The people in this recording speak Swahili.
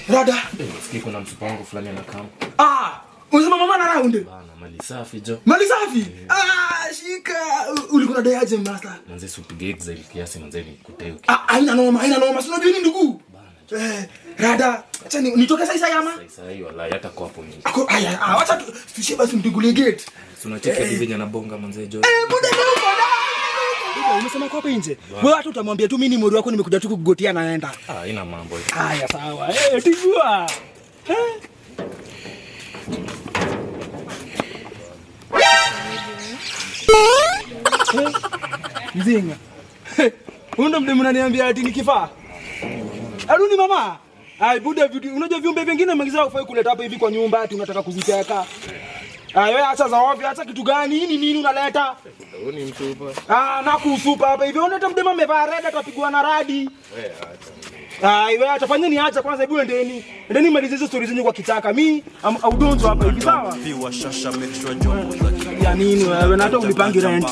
Rada. Nafikiri kuna msupango fulani anakaa. Unasema mama na round? Bana, mali safi jo. Mali safi? Shika. Ulikuwa dai aje master? Manze usipige exile kiasi manze nikuteo. Haina noma. Si unajua nini ndugu? Rada, acha nitoke sasa ama? Sasa hiyo wala hata kwa hapo mimi. Acha tushie basi mtugule gate. Tunacheka hivi venye anabonga manze jo. Muda uko ndani. Umesema kwa hapa nje. Wewe hata utamwambia tu mimi ni mori wako nimekuja tu kugotia naenda. Haina mambo hiyo. Haya sawa. Tigua. Mzinga. Undo mdemu unaniambia ati nikifaa. Aruni mama. Buda vitu unajua viumbe vingine magiza ufai kuleta hapa hivi kwa nyumba ati unataka kuziteka. Wewe acha za ovyo, acha kitu gani? Nini unaleta? Ni mtupa. Na kusupa hapa hivi. Unaona mdemu amevaa red atapigwa na radi. Wewe acha. Wewe acha fanyeni acha kwanza hebu endeni. Endeni malize hizo stories zenyu kwa kitaka. Mimi au don't hapa hivi sawa? Ya nini wewe na hata ulipangi rent.